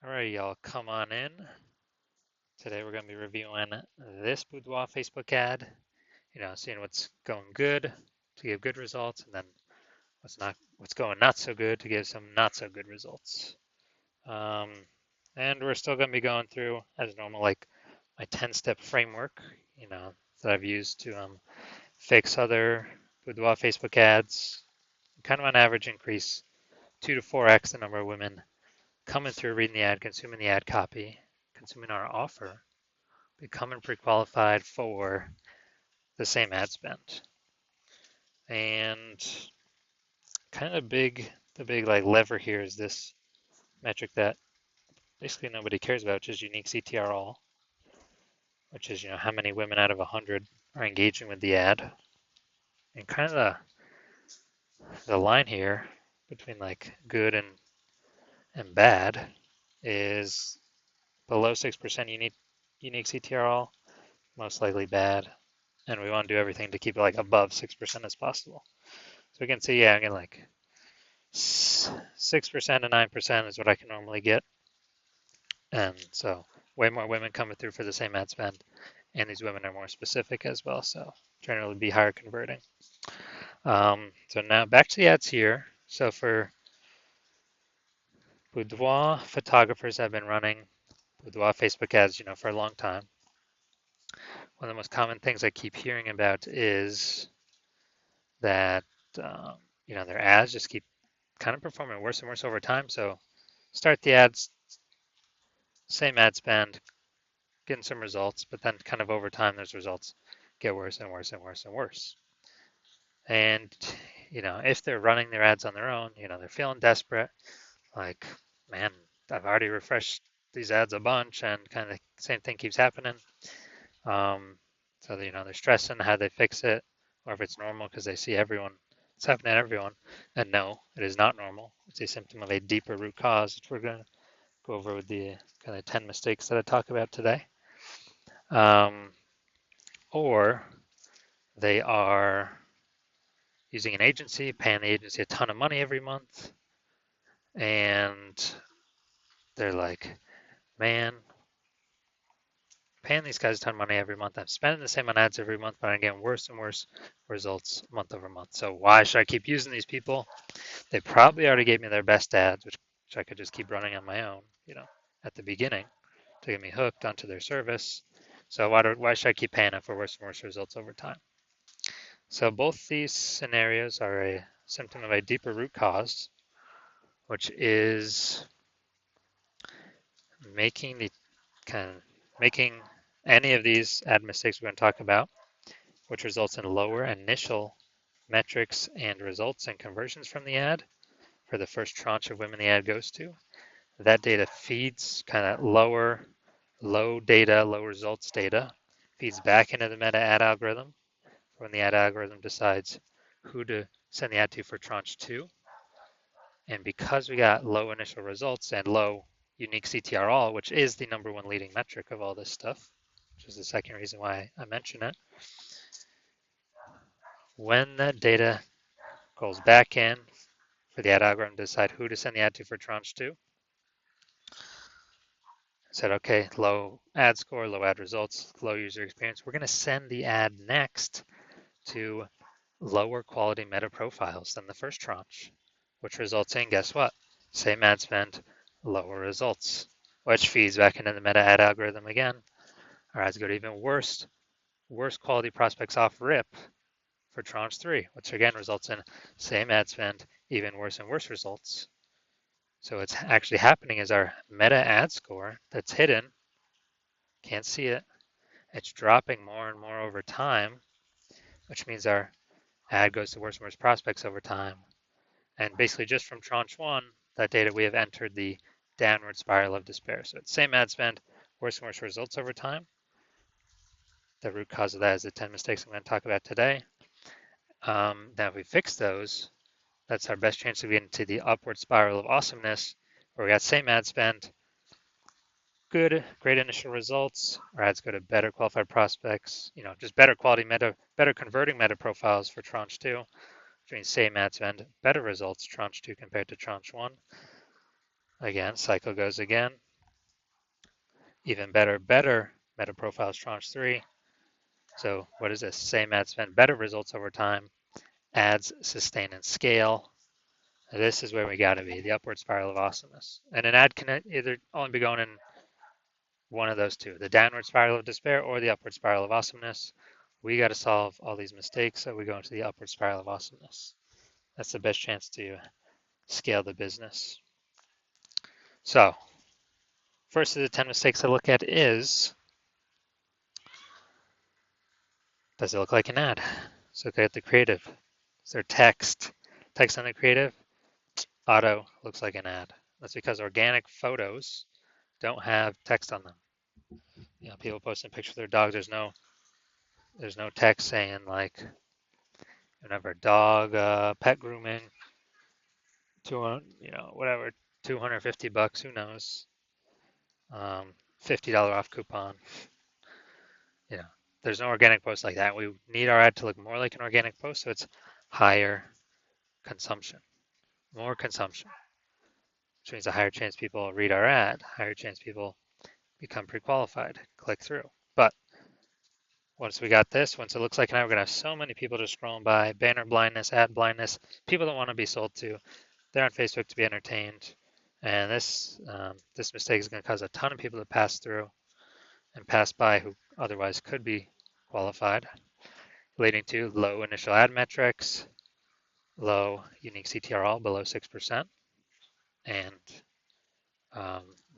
All right, y'all, come on in. Today we're going to be reviewing this Boudoir Facebook ad, seeing what's going good to give good results, and then what's going not so good to give some not so good results. Um, and we're still going to be going through, as normal, like my 10-step framework, that I've used to fix other Boudoir Facebook ads, kind of on average increase 2 to 4x the number of women coming through, reading the ad, consuming the ad copy, consuming our offer, becoming pre-qualified for the same ad spend. And kind of the big like lever here is this metric that basically nobody cares about, which is unique CTR all, which is how many women out of 100 are engaging with the ad. And kind of the line here between like good and bad is below 6% unique CTR all, most likely bad. And we want to do everything to keep it like above 6% as possible. So we can see, yeah, again, like 6% and 9% is what I can normally get. And so way more women coming through for the same ad spend. And these women are more specific as well. So generally be higher converting. So now back to the ads here. So for Boudoir photographers have been running Boudoir Facebook ads, for a long time. One of the most common things I keep hearing about is that, their ads just keep kind of performing worse and worse over time. So start the ads, same ad spend, getting some results, but then kind of over time, those results get worse and worse and worse and worse. And, if they're running their ads on their own, they're feeling desperate, like, man, I've already refreshed these ads a bunch and kind of same thing keeps happening. So, they're stressing how they fix it, or if it's normal because they see it's happening to everyone. And no, it is not normal. It's a symptom of a deeper root cause, which we're going to go over with the kind of 10 mistakes that I talk about today. Or they are using an agency, paying the agency a ton of money every month, and they're like, man, paying these guys a ton of money every month. I'm spending the same on ads every month, but I'm getting worse and worse results month over month. So why should I keep using these people? They probably already gave me their best ads, which I could just keep running on my own, at the beginning to get me hooked onto their service. So why should I keep paying them for worse and worse results over time? So both these scenarios are a symptom of a deeper root cause, which is making any of these ad mistakes we're going to talk about, which results in lower initial metrics and results and conversions from the ad for the first tranche of women the ad goes to. That data feeds kind of low results data, feeds back into the meta ad algorithm when the ad algorithm decides who to send the ad to for tranche 2. And because we got low initial results and low unique CTR all, which is the number one leading metric of all this stuff, which is the second reason why I mention it, when that data goes back in for the ad algorithm to decide who to send the ad to for tranche 2, said, okay, low ad score, low ad results, low user experience, we're going to send the ad next to lower quality meta profiles than the first tranche, which results in, guess what? Same ad spend, lower results, which feeds back into the meta ad algorithm again. Our ads go to even worse quality prospects off rip for tranche 3, which again results in same ad spend, even worse and worse results. So what's actually happening is our meta ad score that's hidden, can't see it, it's dropping more and more over time, which means our ad goes to worse and worse prospects over time. And basically just from tranche 1, that data, we have entered the downward spiral of despair. So it's same ad spend, worse and worse results over time. The root cause of that is the 10 mistakes I'm going to talk about today. Now if we fix those, that's our best chance of getting to the upward spiral of awesomeness, where we got same ad spend, great initial results. Our ads go to better qualified prospects, just better quality better converting meta profiles for tranche 2, which means same ad spend, better results tranche 2 compared to tranche 1. Again, cycle goes again. Even better meta profiles tranche 3. So what is this? Same ad spend, better results over time. Ads sustain and scale. This is where we got to be, the upward spiral of awesomeness. And an ad can either only be going in one of those two, the downward spiral of despair or the upward spiral of awesomeness. We got to solve all these mistakes so we go into the upward spiral of awesomeness. That's the best chance to scale the business. So, first of the 10 mistakes I look at is, does it look like an ad? So look at the creative. Is there text? Text on the creative? Auto looks like an ad. That's because organic photos don't have text on them. You know, people posting pictures of their dogs. There's no text saying like, whenever dog pet grooming, whatever, $250. Who knows? $50 off coupon. You know, there's no organic post like that. We need our ad to look more like an organic post, so it's higher consumption, more consumption, which means a higher chance people read our ad, higher chance people become pre-qualified, click through. But once we got this, once it looks like an ad, we're gonna have so many people just scrolling by, banner blindness, ad blindness. People don't want to be sold to. They're on Facebook to be entertained, and this mistake is going to cause a ton of people to pass through and pass by who otherwise could be qualified, leading to low initial ad metrics, low unique CTRL below 6%, and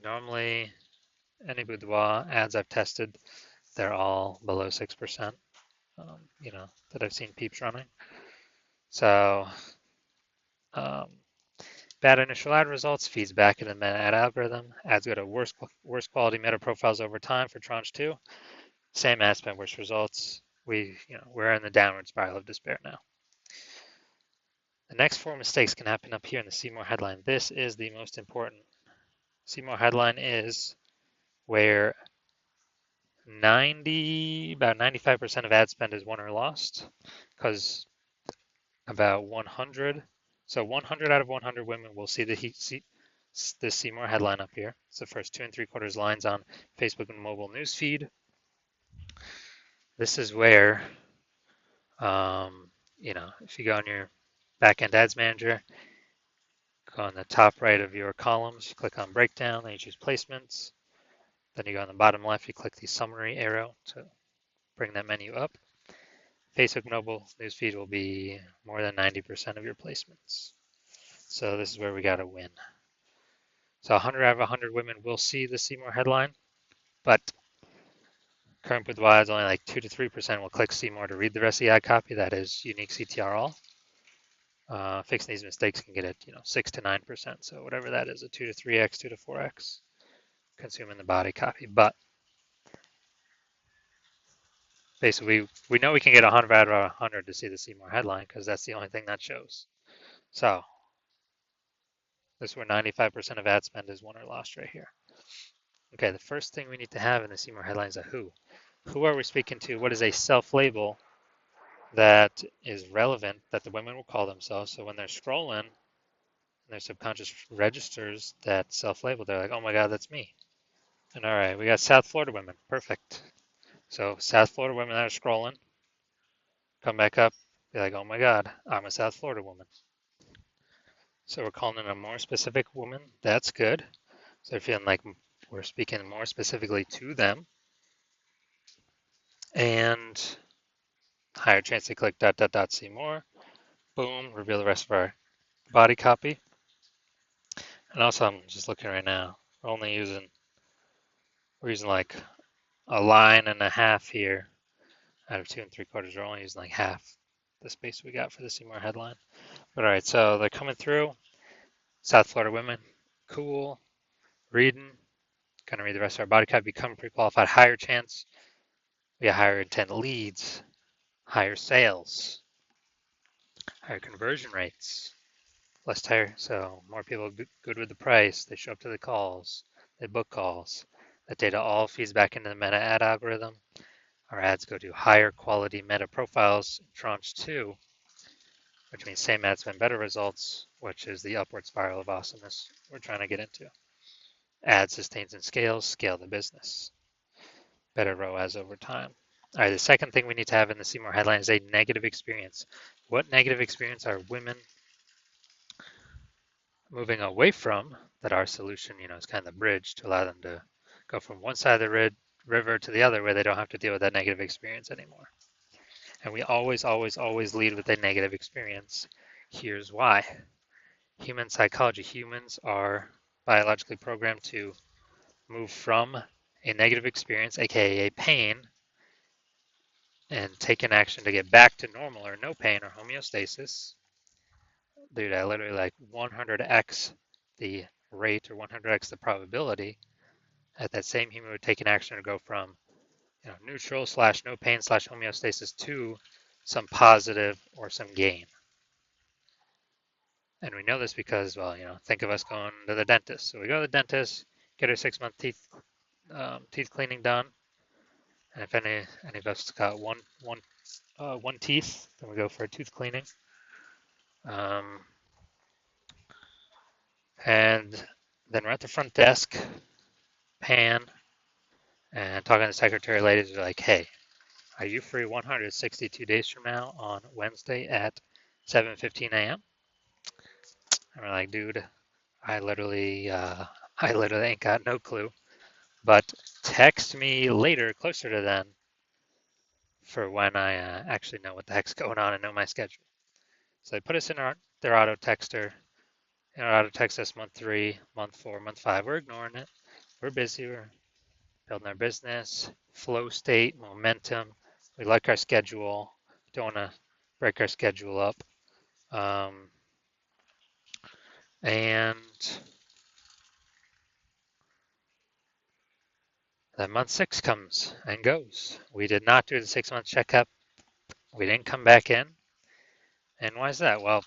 normally any Boudoir ads I've tested, they're all below 6%, that I've seen peeps running. So bad initial ad results feeds back into the meta ad algorithm. Ads go to worse quality meta profiles over time for tranche 2. Same ad spend, worse results. We're in the downward spiral of despair now. The next 4 mistakes can happen up here in the See More headline. This is the most important. See More headline is where about 95% of ad spend is won or lost, because about 100 out of 100 women will see this See More headline up here. It's the first 2 3/4 lines on Facebook and mobile news feed. This is where, if you go on your backend ads manager, go on the top right of your columns, you click on breakdown, then you choose placements. Then you go on the bottom left, you click the summary arrow to bring that menu up. Facebook mobile newsfeed will be more than 90% of your placements. So this is where we got to win. So 100 out of 100 women will see the See More headline, but current Boudoir is only like 2 to 3% will click See More to read the rest of the ad copy. That is unique CTRL. Fixing these mistakes can get it, 6 to 9%. So whatever that is, a 2 to 3x, 2 to 4x, consuming the body copy. But basically, we know we can get 100 out of 100 to see the See More headline because that's the only thing that shows. So this is where 95% of ad spend is won or lost right here. Okay, the first thing we need to have in the See More headline is a who. Who are we speaking to? What is a self-label that is relevant that the women will call themselves? So when they're scrolling and their subconscious registers that self-label, they're like, oh my God, that's me. And all right, we got South Florida women. Perfect. So South Florida women that are scrolling, come back up, be like, oh my God, I'm a South Florida woman. So we're calling in a more specific woman. That's good. So they're feeling like we're speaking more specifically to them. And higher chance they click ... see more. Boom, reveal the rest of our body copy. And also I'm just looking right now. We're using like a line and a half here out of 2 3/4. We're only using like half the space we got for the See More headline. But all right, so they're coming through. South Florida women, cool, reading, gonna read the rest of our body copy, become pre-qualified, higher chance, we got higher intent leads, higher sales, higher conversion rates, less tire, so more people good with the price, they show up to the calls, they book calls. That data all feeds back into the meta ad algorithm. Our ads go to higher quality meta profiles in tranche 2, which means same ad spend, better results, which is the upward spiral of awesomeness we're trying to get into. Add sustains and scales, scale the business. Better ROAS over time. All right, the second thing we need to have in the Seymour headline is a negative experience. What negative experience are women moving away from that our solution, is kind of the bridge to allow them to go from one side of the river to the other where they don't have to deal with that negative experience anymore. And we always, always, always lead with a negative experience. Here's why. Human psychology, humans are biologically programmed to move from a negative experience, aka a pain, and take an action to get back to normal or no pain or homeostasis. Dude, I literally like 100x the rate or 100x the probability at that same human would take an action to go from neutral / no pain / homeostasis to some positive or some gain. And we know this because, well, think of us going to the dentist. So we go to the dentist, get our 6-month teeth cleaning done, and if any of us got one teeth, then we go for a tooth cleaning. And then we're at the front desk, pan, and talking to the secretary ladies are like, hey, are you free 162 days from now on Wednesday at 7:15 a.m.? And we're like, dude, I literally ain't got no clue. But text me later, closer to then, for when I actually know what the heck's going on and know my schedule. So they put us in their auto texter. Auto text us month 3, month 4, month 5. We're ignoring it. We're busy. We're building our business, flow state, momentum. We like our schedule. Don't want to break our schedule up. And then month 6 comes and goes. We did not do the 6-month checkup. We didn't come back in. And why is that? Well,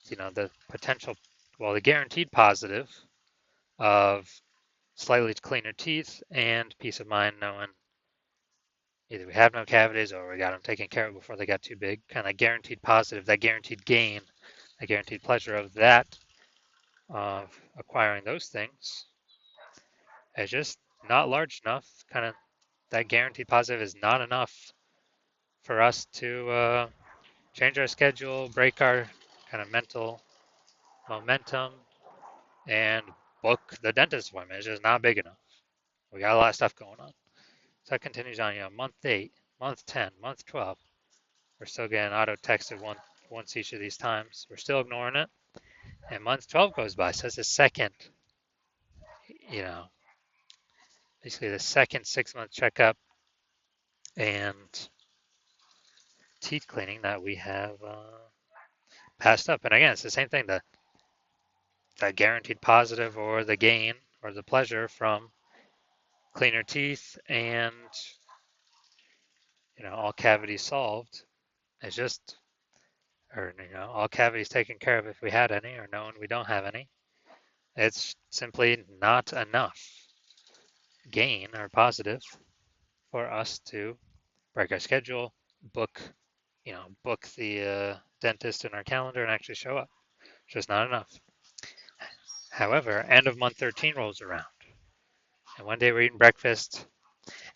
the guaranteed positive of slightly cleaner teeth and peace of mind knowing either we have no cavities or we got them taken care of before they got too big, kind of guaranteed positive, that guaranteed gain, the guaranteed pleasure of that, of acquiring those things, is just not large enough. Kind of that guaranteed positive is not enough for us to change our schedule, break our kind of mental momentum, and book the dentist appointment. It's just not big enough. We got a lot of stuff going on. So that continues on, month 8, month 10, month 12. We're still getting auto texted once each of these times. We're still ignoring it. And month 12 goes by. So it's the second, basically the second 6-month checkup and teeth cleaning that we have passed up. And again, it's the same thing, the guaranteed positive or the gain or the pleasure from cleaner teeth and, all cavities solved. It's just, or, all cavities taken care of if we had any, or knowing we don't have any. It's simply not enough gain or positive for us to break our schedule, book the dentist in our calendar and actually show up. It's just not enough. However, end of month 13 rolls around. And one day we're eating breakfast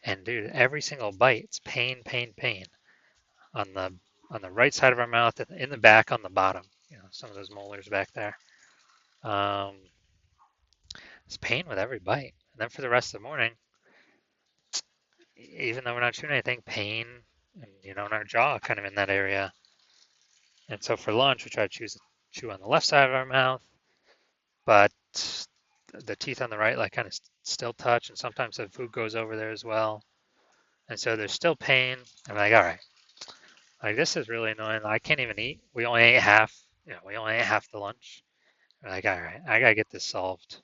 and dude, every single bite, it's pain, pain, pain on the right side of our mouth, in the back, on the bottom, some of those molars back there. It's pain with every bite. And then for the rest of the morning, even though we're not chewing anything, pain, and in our jaw, kind of in that area. And so for lunch, we try to chew on the left side of our mouth, but the teeth on the right, like, kind of still touch, and sometimes the food goes over there as well. And so there's still pain. I'm like, all right, like, this is really annoying. I can't even eat. We only ate half. We only ate half the lunch. I'm like, all right, I gotta get this solved.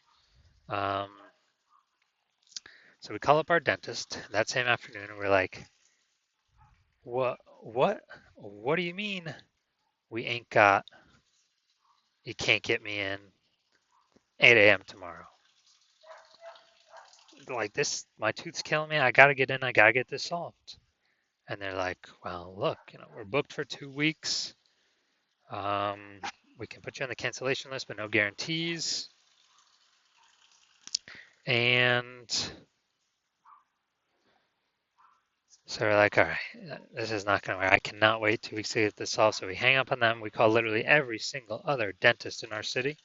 So we call up our dentist that same afternoon, and we're like, what do you mean we ain't got? You can't get me in 8 a.m. tomorrow. Like, this, my tooth's killing me. I gotta get in. I gotta get this solved. And they're like, well, look, we're booked for 2 weeks. We can put you on the cancellation list, but no guarantees. And so we're like, all right, this is not going to work. I cannot wait 2 weeks to get this solved. So we hang up on them. We call literally every single other dentist in our city.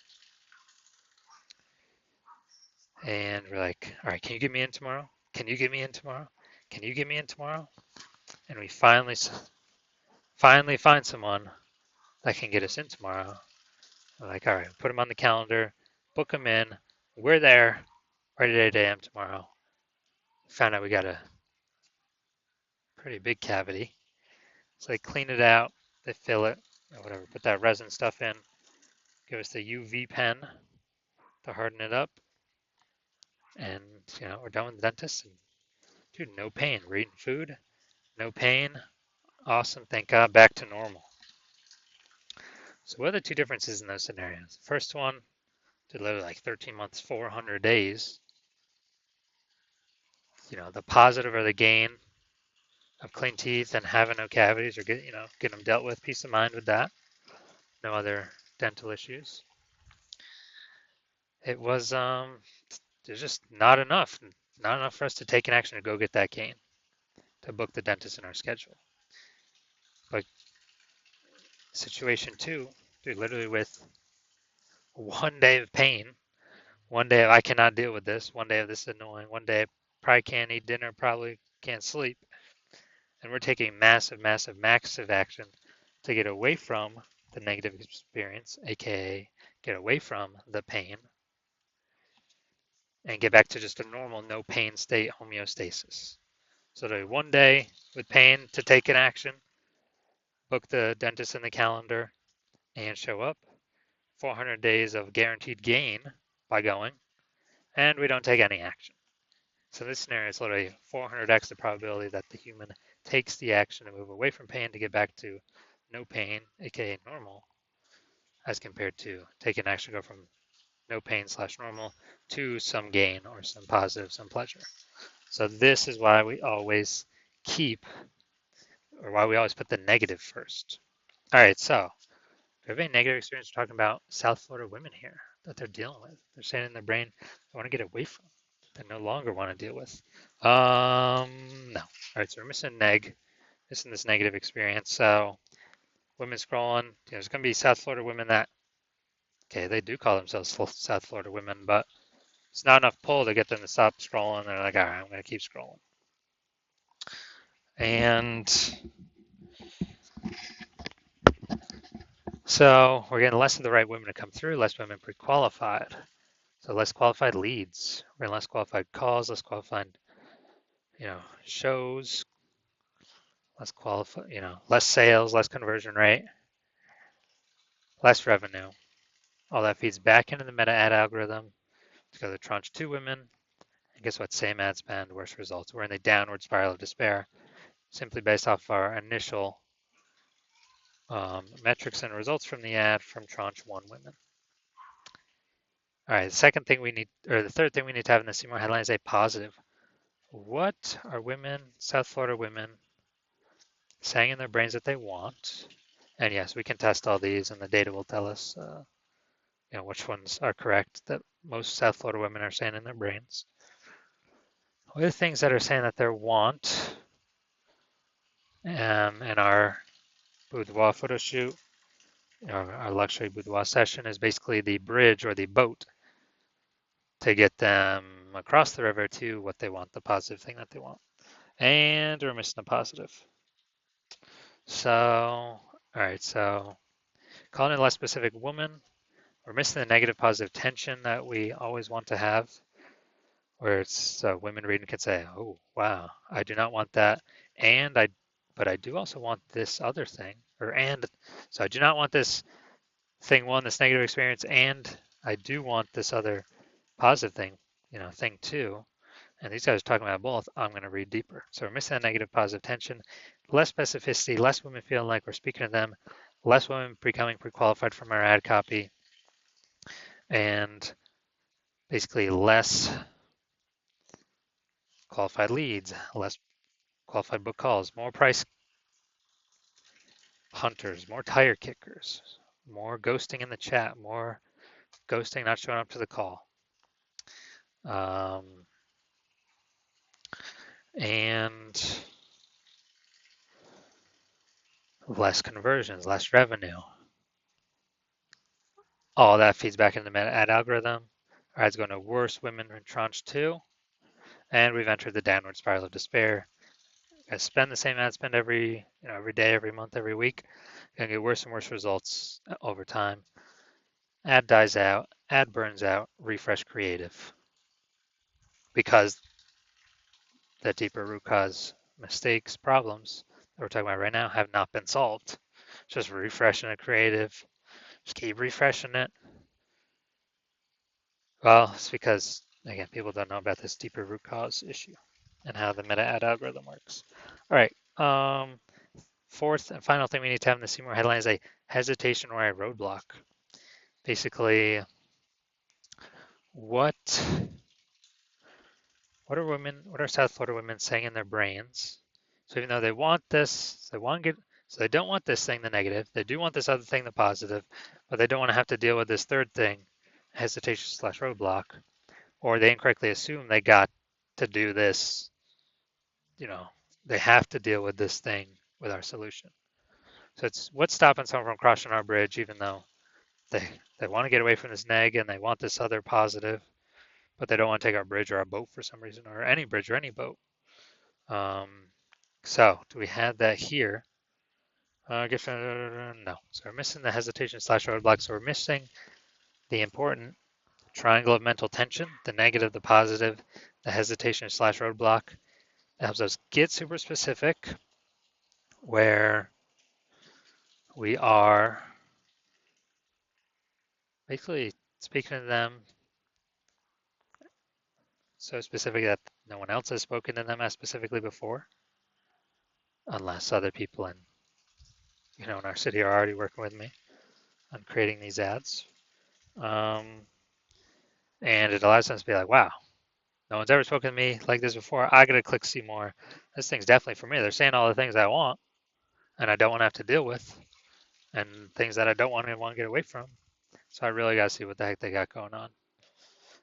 And we're like, all right, can you get me in tomorrow? Can you get me in tomorrow? Can you get me in tomorrow? And we finally find someone that can get us in tomorrow. We're like, all right, put them on the calendar, book them in. We're there right at 8 a.m. tomorrow. Found out we got a pretty big cavity. So they clean it out, they fill it, or whatever, put that resin stuff in, give us the UV pen to harden it up, and we're done with the dentist. And dude, no pain. We're eating food, no pain. Awesome, thank God, back to normal. So what are the two differences in those scenarios? First one, did literally like 13 months, 400 days. The positive or the gain of clean teeth and having no cavities or getting them dealt with, peace of mind with that. No other dental issues. It was there's just not enough for us to take an action to go get that gain, to book the dentist in our schedule. But situation two, dude, literally with 1 day of pain, 1 day of I cannot deal with this, 1 day of this is annoying, 1 day I probably can't eat dinner, probably can't sleep, and we're taking massive action to get away from the negative experience, aka get away from the pain, and get back to just a normal no pain state, homeostasis. So to 1 day with pain to take an action, book the dentist in the calendar, and show up. 400 days of guaranteed gain by going, and we don't take any action. So this scenario is literally 400x the probability that the human takes the action to move away from pain to get back to no pain, aka normal, as compared to taking action to go from no pain / normal to some gain or some positive, some pleasure. So this is why we always put the negative first. All right, so do you have any negative experience? We're talking about South Florida women here that they're dealing with. They're saying in their brain they want to get away from, they no longer want to deal with. No. All right, so we're missing this negative experience. So women scrolling, there's going to be South Florida women that, okay, they do call themselves South Florida women, but it's not enough pull to get them to stop scrolling. They're like, all right, I'm going to keep scrolling. And so we're getting less of the right women to come through, less women pre-qualified. So less qualified leads, we're getting less qualified calls, less qualified, shows, less qualified, less sales, less conversion rate, less revenue. All that feeds back into the meta ad algorithm to go to tranche 2 women. And guess what? Same ad spend, worse results. We're in the downward spiral of despair, simply based off our initial metrics and results from the ad from tranche 1 women. All right, the third thing we need to have in the Seymour headline is a positive. What are South Florida women, saying in their brains that they want? And yes, we can test all these, and the data will tell us, which ones are correct that most South Florida women are saying in their brains. What are the things that are saying that they want in our boudoir photo shoot? Our luxury boudoir session is basically the bridge or the boat to get them across the river to what they want, the positive thing that they want. And we're missing a positive. So, all right, so calling it a less specific woman, we're missing the negative positive tension that we always want to have, where it's women reading can say, oh, wow, I do not want that. But I do also want this other thing, so I do not want this thing one, this negative experience, and I do want this other positive thing, thing two. And these guys are talking about both. I'm going to read deeper. So we're missing that negative positive tension, less specificity, less women feeling like we're speaking to them, less women becoming pre-qualified from our ad copy, and basically less qualified leads, less qualified book calls, more price hunters, more tire kickers, more ghosting in the chat, more ghosting, not showing up to the call. And less conversions, less revenue. All that feeds back into the meta ad algorithm. Our ads going to worse women in tranche 2, and we've entered the downward spiral of despair. I spend the same ad spend every day, every month, every week. Gonna get worse and worse results over time. Ad dies out, ad burns out, refresh creative. Because the deeper root cause mistakes, problems that we're talking about right now have not been solved. Just refreshing a creative, just keep refreshing it. Well, it's because, again, people don't know about this deeper root cause issue and how the meta ad algorithm works. All right. Fourth and final thing we need to have in the See More headline is a hesitation or a roadblock. Basically, what are South Florida women saying in their brains? So even though they want this, they don't want this thing, the negative. They do want this other thing, the positive, but they don't want to have to deal with this third thing, hesitation/roadblock, or they incorrectly assume they got to do this. They have to deal with this thing with our solution. So it's what's stopping someone from crossing our bridge, even though they want to get away from this neg and they want this other positive, but they don't want to take our bridge or our boat for some reason, or any bridge or any boat. So do we have that here? I guess no. So we're missing the hesitation/roadblock. So we're missing the important triangle of mental tension, the negative, the positive, the hesitation/roadblock. It helps us get super specific where we are basically speaking to them so specific that no one else has spoken to them as specifically before, unless other people in our city are already working with me on creating these ads. And it allows them to be like, wow, no one's ever spoken to me like this before. I gotta click see more. This thing's definitely for me. They're saying all the things I want and I don't want to have to deal with, and things that I don't want to get away from. So I really gotta see what the heck they got going on.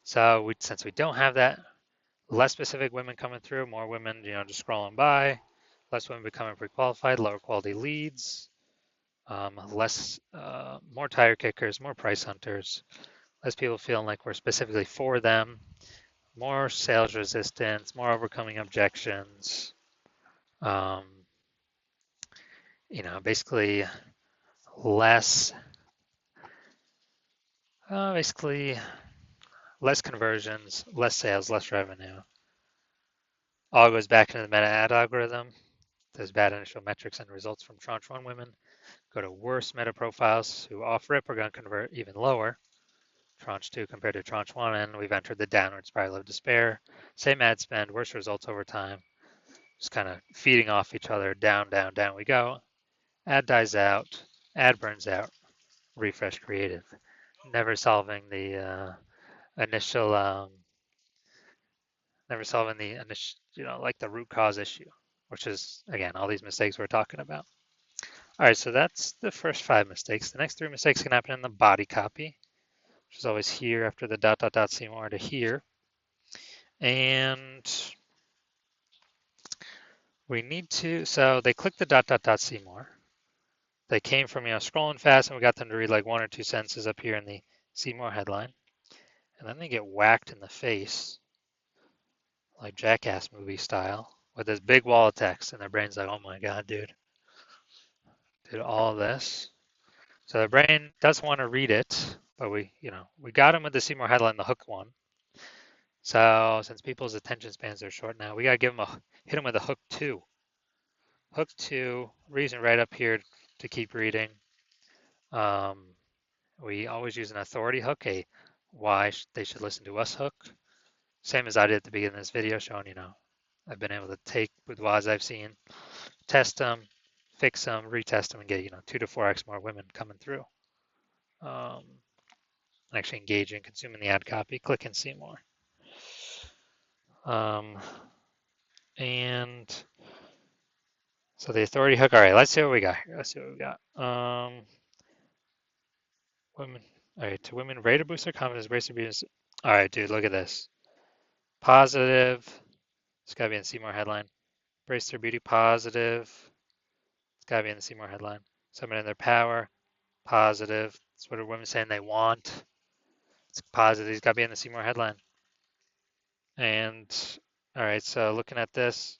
So since we don't have that, less specific women coming through, more women, just scrolling by, less women becoming pre-qualified, lower quality leads, more tire kickers, more price hunters, less people feeling like we're specifically for them, more sales resistance, more overcoming objections. Basically less, less conversions, less sales, less revenue. All goes back into the meta ad algorithm. Those bad initial metrics and results from tranche 1 women go to worse meta profiles who off rip are going to convert even lower. Tranche 2 compared to tranche 1, and we've entered the downward spiral of despair. Same ad spend, worse results over time. Just kind of feeding off each other. Down, down, down we go. Ad dies out. Ad burns out. Refresh creative. Never solving the initial, like the root cause issue, which is, again, all these mistakes we're talking about. All right, so that's the first 5 mistakes. The next 3 mistakes can happen in the body copy, which is always here after the ... see more to here. And we need to, so they click the ... see more. They came from, scrolling fast, and we got them to read like 1 or 2 sentences up here in the see more headline. And then they get whacked in the face, like Jackass movie style, with this big wall of text, and their brain's like, oh my God, dude, did all this. So their brain doesn't want to read it, but we got them with the see more headline, the hook one. So since people's attention spans are short now, we got to hit them with a hook 2. Hook 2, reason right up here to keep reading. We always use an authority hook, a why they should listen to us hook. Same as I did at the beginning of this video, showing, I've been able to take boudoirs I've seen, test them, fix them, retest them, and get, 2 to 4x more women coming through. Actually engaging, consuming the ad copy, click and see more. And so the authority hook, all right, let's see what we got here. Women, all right, to women, rate to boost their confidence, brace their business. All right, dude, look at this. positive. It's got to be in the See More headline. Embrace their beauty, positive. It's got to be in the See More headline. Summon in their power, positive. That's what are women saying they want. It's positive. It's got to be in the See More headline. And all right, so looking at this,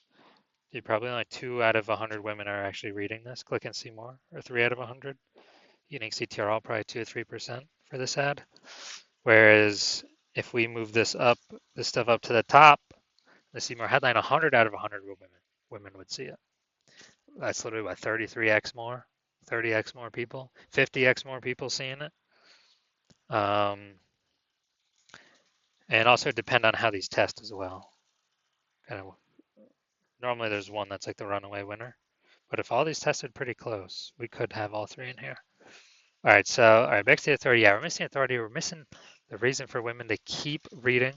probably only 2 out of 100 women are actually reading this. Click and see more, or 3 out of 100. Unique CTRL probably 2 or 3% for this ad. Whereas if we move this stuff up to the top, the see more headline, 100 out of 100 women would see it. That's literally what, 33x more, 30x more people, 50x more people seeing it. And also depend on how these test as well. Kind of normally there's one that's like the runaway winner, but if all these tested pretty close, we could have all 3 in here. All right, back to the authority. Yeah, we're missing authority. We're missing the reason for women to keep reading.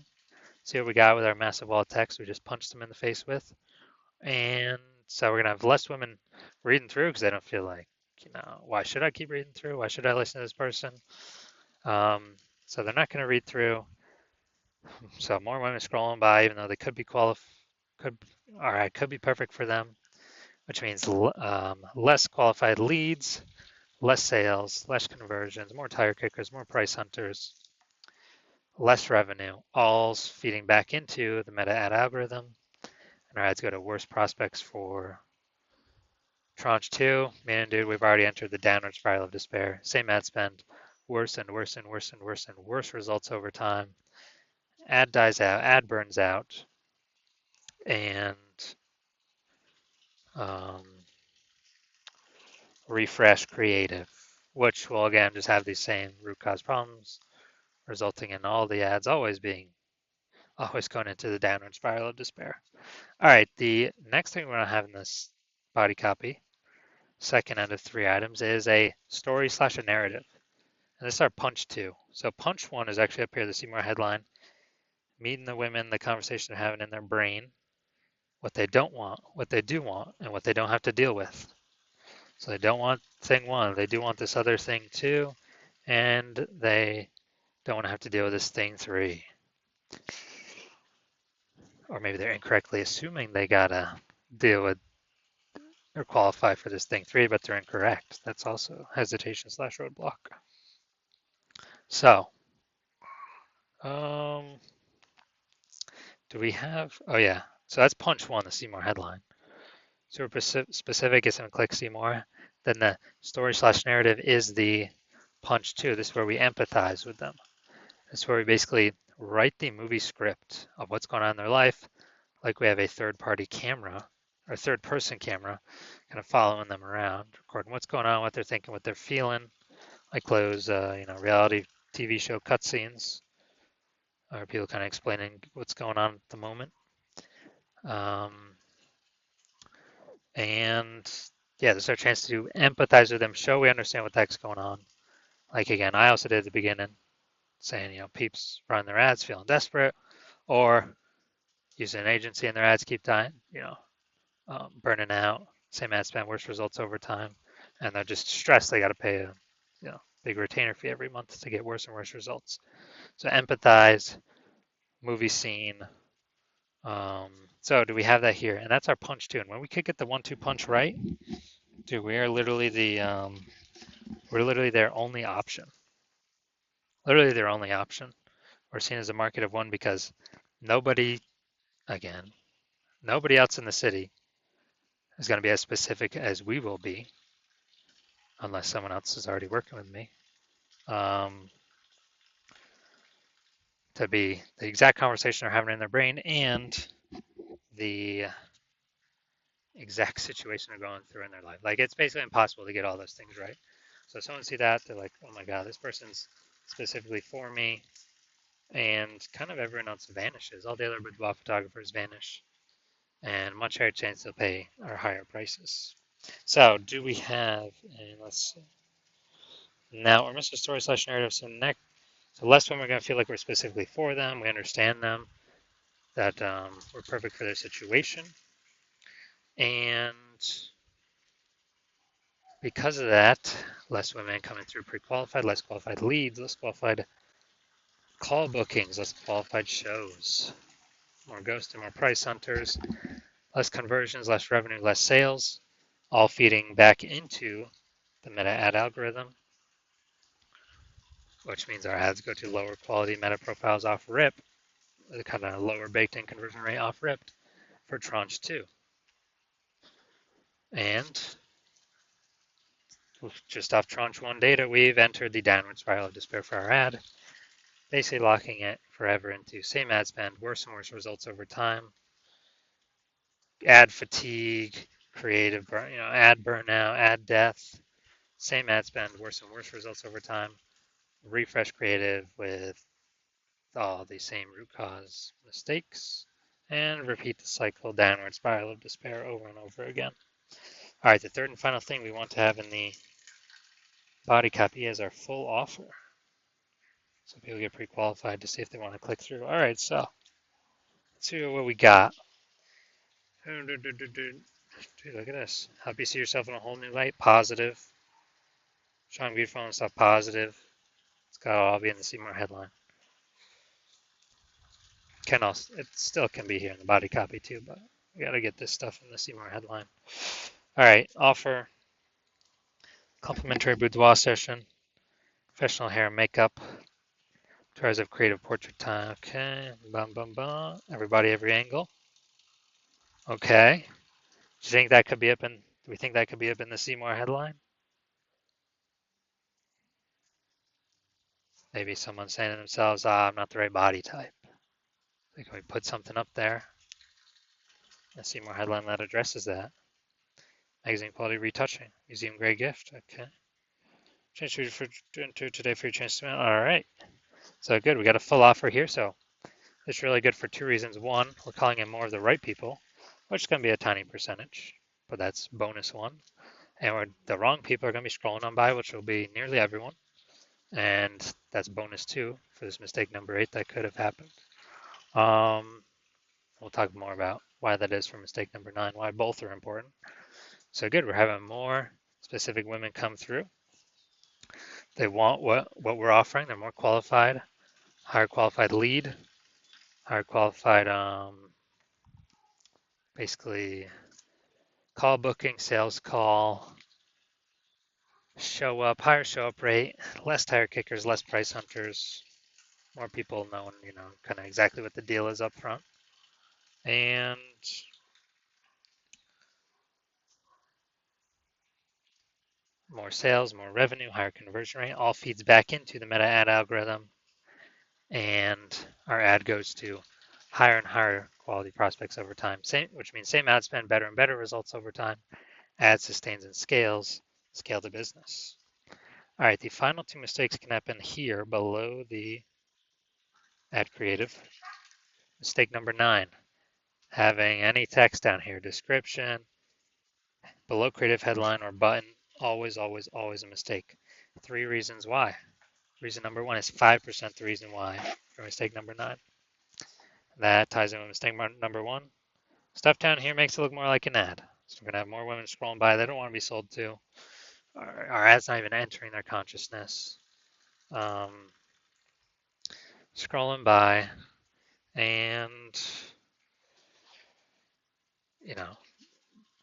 See what we got with our massive wall of text we just punched them in the face with. And so we're gonna have less women reading through because they don't feel like, why should I keep reading through? Why should I listen to this person? So they're not gonna read through. So more women scrolling by, even though they could be could be perfect for them, which means less qualified leads, less sales, less conversions, more tire kickers, more price hunters, less revenue, all's feeding back into the meta ad algorithm. And our ads go to worse prospects for tranche 2. Man, dude, we've already entered the downward spiral of despair. Same ad spend, worse and worse and worse and worse and worse results over time. Ad dies out, ad burns out, and refresh creative, which will again just have these same root cause problems, resulting in all the ads always going into the downward spiral of despair. All right, the next thing we're going to have in this body copy, second out of 3 items, is a story / a narrative. And this is our punch 2. So punch 1 is actually up here, the See More headline, meeting the women, the conversation they're having in their brain, what they don't want, what they do want, and what they don't have to deal with. So they don't want thing 1, they do want this other thing 2, and they don't want to have to deal with this thing 3. Or maybe they're incorrectly assuming they gotta deal with or qualify for this thing 3, but they're incorrect. That's also hesitation / roadblock. So, do we have, oh yeah, so that's punch 1, the See More headline. So we're specific, is going to click See More. Then the story / narrative is the punch 2. This is where we empathize with them. This is where we basically write the movie script of what's going on in their life, like we have a third-party camera or third-person camera kind of following them around, recording what's going on, what they're thinking, what they're feeling, like those, reality TV show cutscenes, or people kind of explaining what's going on at the moment. And yeah, this is our chance to empathize with them, show we understand what the heck's going on. Like again, I also did at the beginning, saying, peeps running their ads feeling desperate, or using an agency and their ads keep dying, burning out, same ad spend, worse results over time, and they're just stressed they got to pay a big retainer fee every month to get worse and worse results. So empathize, movie scene. So do we have that here? And that's our punch 2. And when we could get the 1-2 punch right, dude, we are literally their only option. Literally their only option. We're seen as a market of one because nobody else in the city is going to be as specific as we will be, unless someone else is already working with me, to be the exact conversation they're having in their brain and the exact situation they're going through in their life. Like, it's basically impossible to get all those things right. So if someone see that, they're like, oh my God, this person's specifically for me. And kind of everyone else vanishes. All the other boudoir photographers vanish. And much higher chance they'll pay our higher prices. So do we have, and let's see. Now we're missing story / narrative. So less when we're going to feel like we're specifically for them. We understand them, that we're perfect for their situation. And because of that, less women coming through pre-qualified, less qualified leads, less qualified call bookings, less qualified shows. more ghosts, and more price hunters, less conversions, less revenue, less sales, all feeding back into the meta ad algorithm, which means our ads go to lower quality meta profiles off rip, the kind of lower baked in conversion rate off rip for tranche 2. And just off tranche 1 data, we've entered the downward spiral of despair for our ad, basically locking it forever into same ad spend, worse and worse results over time, ad fatigue, creative, ad burnout, ad death, same ad spend, worse and worse results over time, refresh creative with all the same root cause mistakes, and repeat the cycle downward spiral of despair over and over again. All right, the third and final thing we want to have in the body copy is our full offer. So people get pre-qualified to see if they want to click through. All right, so let's see what we got. Dude, look at this. Help you see yourself in a whole new light. Positive. Strong, beautiful, and stuff. Positive. It's got to all be in the See More headline. It still can be here in the body copy too, but we got to get this stuff in the See More headline. All right, offer. Complimentary boudoir session. Professional hair and makeup. Tours of creative portrait time. Okay. Bum, bum, bum. Everybody, every angle. Okay. Do you think that could be up in? Do we think that could be up in the See More headline? Maybe someone saying to themselves, I'm not the right body type. So can we put something up there? A See More headline that addresses that. Magazine quality retouching. Museum grade gift. Okay. Change for today for your chance to win. All right. So good. We got a full offer here. So it's really good for 2 reasons. One, we're calling in more of the right people, which is going to be a tiny percentage, but that's bonus 1. And the wrong people are going to be scrolling on by, which will be nearly everyone. And that's bonus 2 for this mistake number 8 that could have happened. We'll talk more about why that is for mistake number 9, why both are important. So good, we're having more specific women come through. They want what we're offering. They're more qualified, higher qualified lead, higher qualified, basically call booking, sales call, show up, higher show up rate, less tire kickers, less price hunters, more people knowing, kind of exactly what the deal is up front. And more sales, more revenue, higher conversion rate, all feeds back into the meta ad algorithm. And our ad goes to higher and higher quality prospects over time, which means same ad spend, better and better results over time. Ad sustains and scale the business. All right, the final 2 mistakes can happen here below the ad creative. Mistake number 9, having any text down here, description, below creative headline or button, always, always, always a mistake. 3 reasons why. Reason number 1 is 5% the reason why for mistake number 9. That ties in with mistake number 1. Stuff down here makes it look more like an ad. So we're going to have more women scrolling by they don't want to be sold to. Our ad's not even entering their consciousness. Scrolling by and,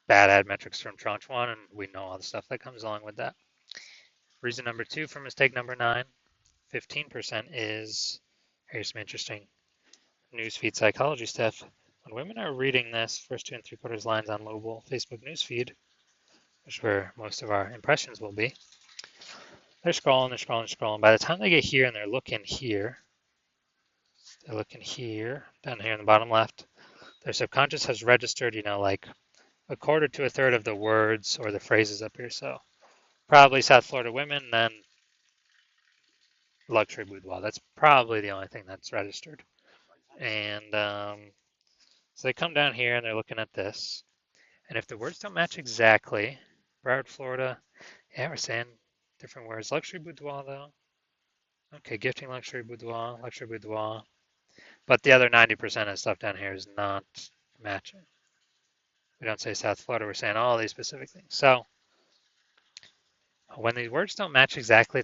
bad ad metrics from tranche 1, and we know all the stuff that comes along with that. Reason number 2 for mistake number 9, 15% is, here's some interesting newsfeed psychology stuff. When women are reading this first 2 3/4 lines on mobile Facebook newsfeed, which is where most of our impressions will be, they're scrolling, they're scrolling, they're scrolling. By the time they get here and they're looking here, down here in the bottom left, their subconscious has registered, like a quarter to a third of the words or the phrases up here. So probably South Florida women, then luxury boudoir. That's probably the only thing that's registered. And so they come down here and they're looking at this. And if the words don't match exactly, Broward, Florida, yeah, we're saying different words. Luxury boudoir, though. Okay, gifting luxury boudoir. But the other 90% of stuff down here is not matching. We don't say South Florida, we're saying all these specific things. So when these words don't match exactly,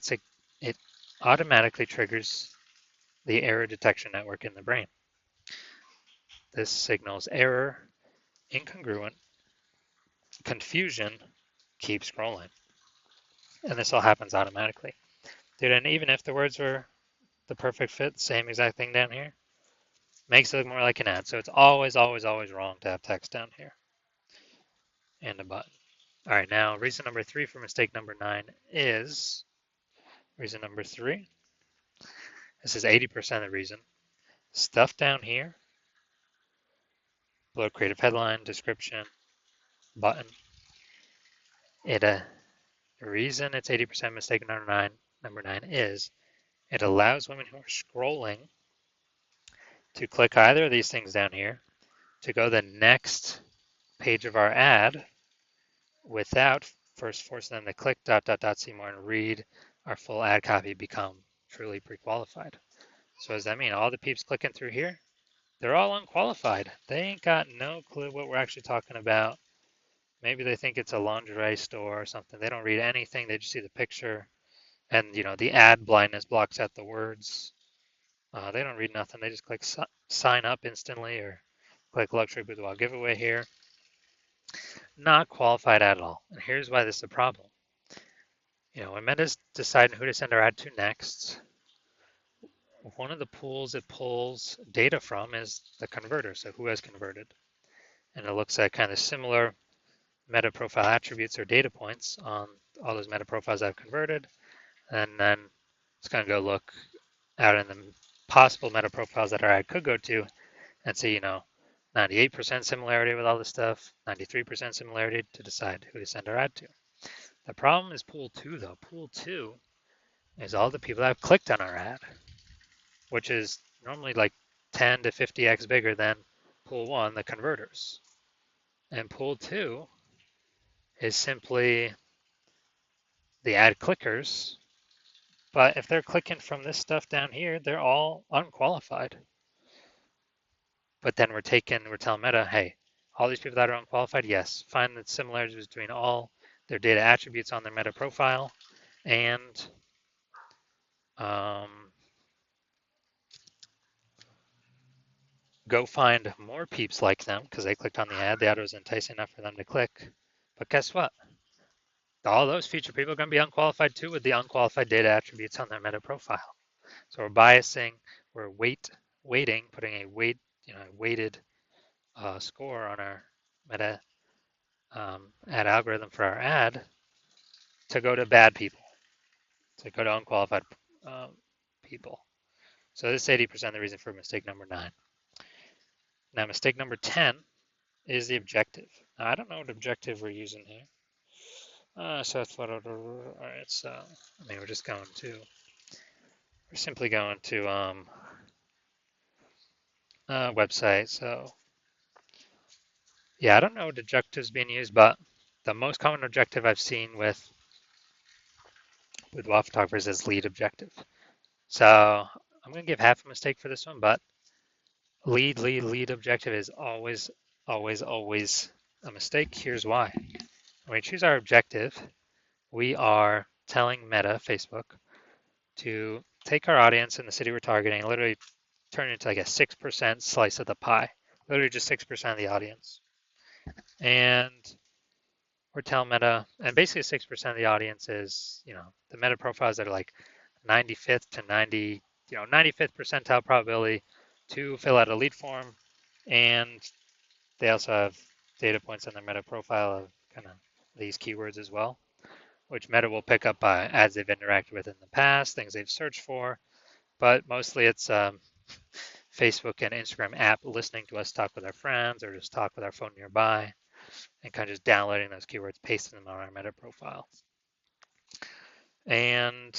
it automatically triggers the error detection network in the brain. this signals error, incongruent, confusion, keep scrolling. And this all happens automatically. Dude, and even if the words were the perfect fit, same exact thing down here, makes it look more like an ad. So it's always, always, always wrong to have text down here and a button. All right, now reason number 3 for mistake number 9 is, reason number 3, this is 80% of the reason, stuff down here, below creative headline, description, button, the reason it's 80% mistake number 9 is it allows women who are scrolling to click either of these things down here to go to the next page of our ad without first forcing them to click ... see more and read our full ad copy, become truly pre-qualified. So does that mean all the peeps clicking through here, they're all unqualified? They ain't got no clue what we're actually talking about. Maybe they think it's a lingerie store or something. They don't read anything. They just see the picture. And, the ad blindness blocks out the words. They don't read nothing. They just click sign up instantly or click luxury boudoir giveaway here. Not qualified at all. And here's why this is a problem. When Meta's deciding who to send our ad to next, one of the pools it pulls data from is the converter. So who has converted? And it looks at kind of similar meta profile attributes or data points on all those meta profiles I've converted. And then it's going to go look out in the possible meta profiles that our ad could go to and see, 98% similarity with all this stuff, 93% similarity to decide who to send our ad to. The problem is pool 2 though. Pool 2 is all the people that have clicked on our ad, which is normally like 10 to 50x bigger than pool 1, the converters. And pool 2 is simply the ad clickers, but if they're clicking from this stuff down here, they're all unqualified. But then we're telling Meta, hey, all these people that are unqualified, yes, find the similarities between all their data attributes on their meta profile and go find more peeps like them because they clicked on the ad. The ad was enticing enough for them to click. But guess what? All those featured people are going to be unqualified too with the unqualified data attributes on their meta profile. So we're biasing, we're weighting, putting a weighted score on our meta ad algorithm for our ad to go to bad people, to go to unqualified people. So this is 80% of the reason for mistake number 9. Now mistake number 10 is the objective. Now, I don't know what objective we're using here. All right, so we're just going to, we're simply going to website. So yeah, I don't know what objectives being used, but the most common objective I've seen with boudoir photographers is lead objective. So I'm going to give half a mistake for this one, but lead objective is always, always, always a mistake. Here's why. When we choose our objective, we are telling Meta, Facebook, to take our audience in the city we're targeting and literally turn it into like a 6% slice of the pie, literally just 6% of the audience. And we're telling Meta, and basically 6% of the audience is, the Meta profiles that are like 95th to 95th percentile probability to fill out a lead form. And they also have data points on their Meta profile of kind of these keywords as well, which Meta will pick up by ads they've interacted with in the past, things they've searched for, but mostly it's Facebook and Instagram app listening to us talk with our friends or just talk with our phone nearby and kind of just downloading those keywords, pasting them on our Meta profile. And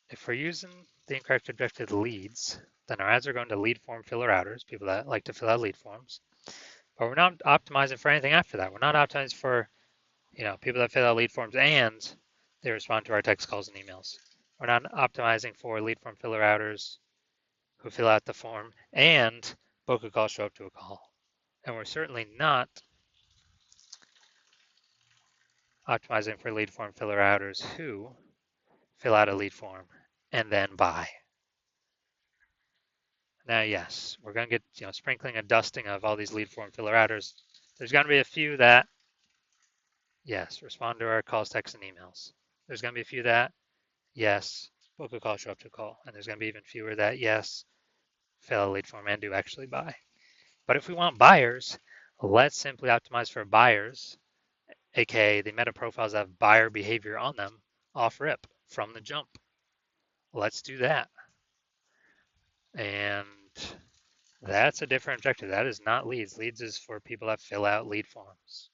if we're using the incorrect objective leads, then our ads are going to lead form filler outers, people that like to fill out lead forms. But we're not optimizing for anything after that. We're not optimizing for people that fill out lead forms and they respond to our text calls and emails. We're not optimizing for lead form filler outers who fill out the form and book a call, show up to a call. And we're certainly not optimizing for lead form filler outers who fill out a lead form and then buy. Now, yes, we're going to get, sprinkling a dusting of all these lead form filler outers. There's going to be a few that, yes, respond to our calls, texts, and emails. There's going to be a few that, yes, book a call, show up to a call. And there's going to be even fewer that, yes, fill a lead form and do actually buy. But if we want buyers, let's simply optimize for buyers, aka the meta profiles that have buyer behavior on them off rip from the jump. Let's do that. And that's a different objective. That is not leads. Leads is for people that fill out lead forms.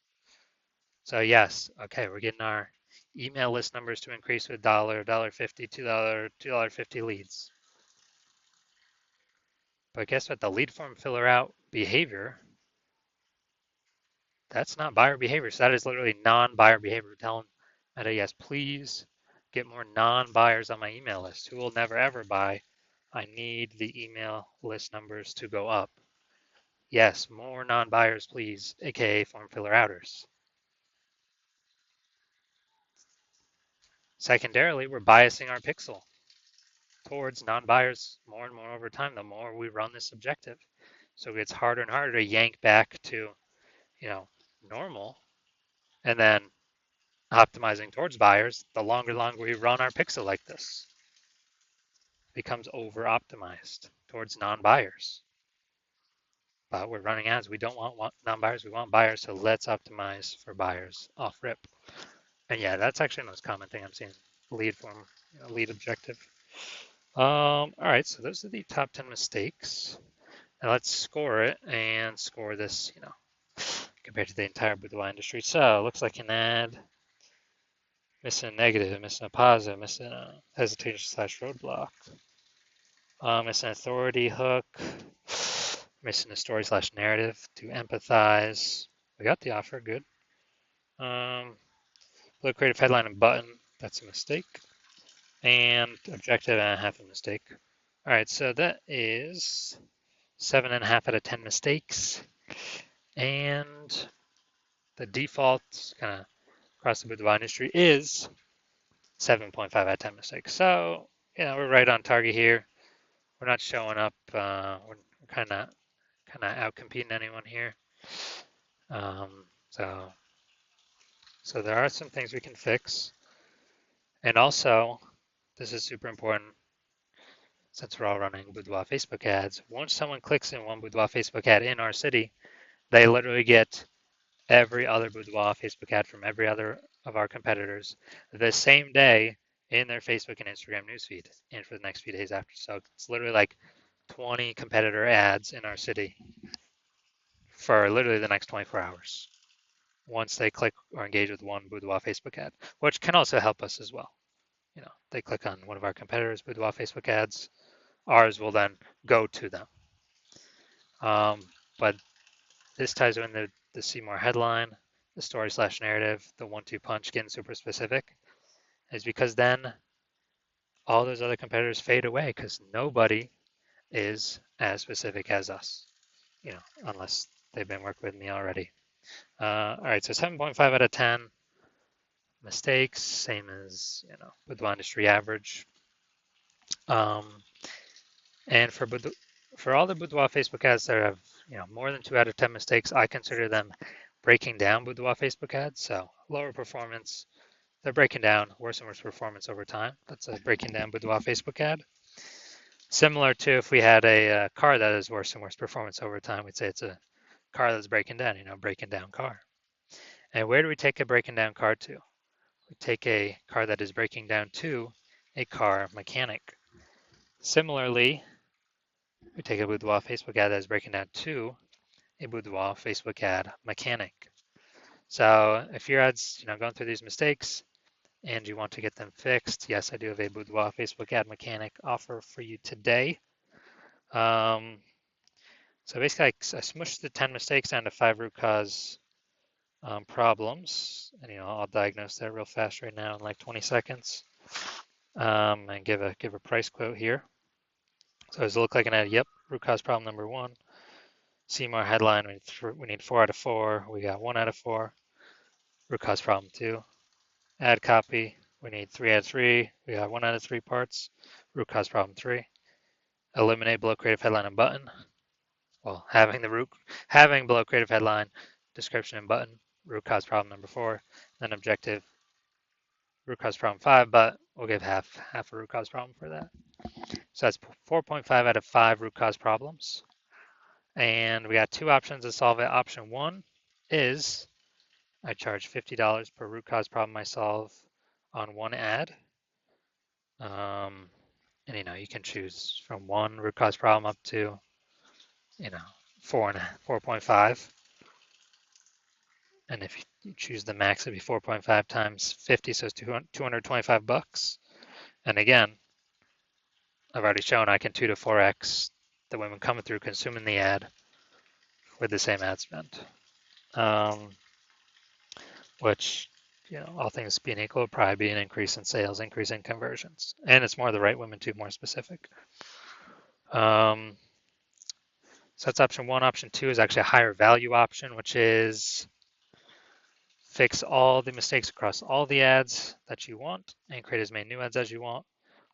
So yes, okay, we're getting our email list numbers to increase with $1, $1.50, $2, $2.50 leads. But guess what? The lead form filler out behavior, that's not buyer behavior. So that is literally non-buyer behavior. We're telling Meta, yes, please get more non-buyers on my email list who will never ever buy. I need the email list numbers to go up. Yes, more non-buyers, please, aka form filler outers. Secondarily, we're biasing our pixel towards non-buyers more and more over time, the more we run this objective. So it gets harder and harder to yank back to, normal, and then optimizing towards buyers, the longer we run our pixel like this. It becomes over-optimized towards non-buyers. But we're running ads. We don't want non-buyers. We want buyers, so let's optimize for buyers off rip. And yeah, that's actually the most common thing I'm seeing. Lead form, lead objective. All right, so those are the top 10 mistakes. Now let's score it and score this, compared to the entire boudoir industry. So it looks like an ad, missing a negative, missing a positive, missing a hesitation slash roadblock, missing authority hook, missing a story slash narrative to empathize. We got the offer, good. Look, creative headline and button, that's a mistake. And objective and a half a mistake. All right, so that is 7.5 out of 10 mistakes. And the default kind of across the boudoir industry is 7.5 out of 10 mistakes. So, we're right on target here. We're not showing up. We're kind of out competing anyone here. So there are some things we can fix. And also, this is super important since we're all running boudoir Facebook ads. Once someone clicks in one boudoir Facebook ad in our city, they literally get every other boudoir Facebook ad from every other of our competitors the same day in their Facebook and Instagram newsfeed and for the next few days after. So it's literally like 20 competitor ads in our city for literally the next 24 hours once they click or engage with one boudoir Facebook ad, which can also help us as well. They click on one of our competitors' boudoir Facebook ads, ours will then go to them. But this ties in the see more headline, the story slash narrative, the 1-2 punch, getting super specific, is because then all those other competitors fade away because nobody is as specific as us, unless they've been working with me already. All right, so 7.5 out of 10 mistakes, same as, boudoir industry average. And for all the boudoir Facebook ads that have, more than 2 out of 10 mistakes, I consider them breaking down boudoir Facebook ads. So lower performance, they're breaking down worse and worse performance over time. That's a breaking down boudoir Facebook ad. Similar to if we had a car that is worse and worse performance over time, we'd say it's a car that's breaking down, breaking down car. And where do we take a breaking down car to? We take a car that is breaking down to a car mechanic. Similarly, we take a boudoir Facebook ad that is breaking down to a boudoir Facebook ad mechanic. So if your ad's going through these mistakes and you want to get them fixed, yes, I do have a boudoir Facebook ad mechanic offer for you today. So basically, I smushed the 10 mistakes down to 5 root cause problems, and I'll diagnose that real fast right now in like 20 seconds, and give a price quote here. So does it look like an ad? Yep. Root cause problem number 1. CMAR headline, we need 4 out of 4. We got 1 out of 4. Root cause problem 2. Ad copy, we need 3 out of 3. We got 1 out of 3 parts. Root cause problem 3. eliminate below creative headline and button. Well, having below creative headline, description and button, root cause problem number 4, then objective root cause problem 5, but we'll give half a root cause problem for that. So that's 4.5 out of 5 root cause problems. And we got 2 options to solve it. Option 1 is I charge $50 per root cause problem I solve on one ad. And you can choose from 1 root cause problem up to 4.5. And if you choose the max, it'd be 4.5 times 50, so it's $225. And again, I've already shown I can 2 to 4x the women coming through consuming the ad with the same ad spend, which, all things being equal, would probably be an increase in sales, increase in conversions, and it's more the right women too, more specific. So that's option 1. Option 2 is actually a higher value option, which is fix all the mistakes across all the ads that you want and create as many new ads as you want.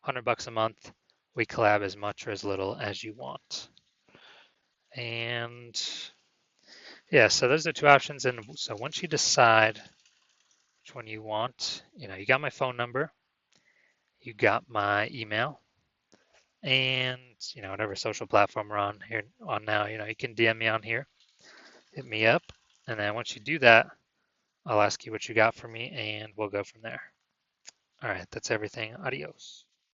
$100 a month. We collab as much or as little as you want. And yeah, so those are 2 options. And so once you decide which one you want, you got my phone number, you got my email, and whatever social platform we're on now, you can DM me on here, hit me up, and then once you do that, I'll ask you what you got for me, and we'll go from there. All right, that's everything. Adios.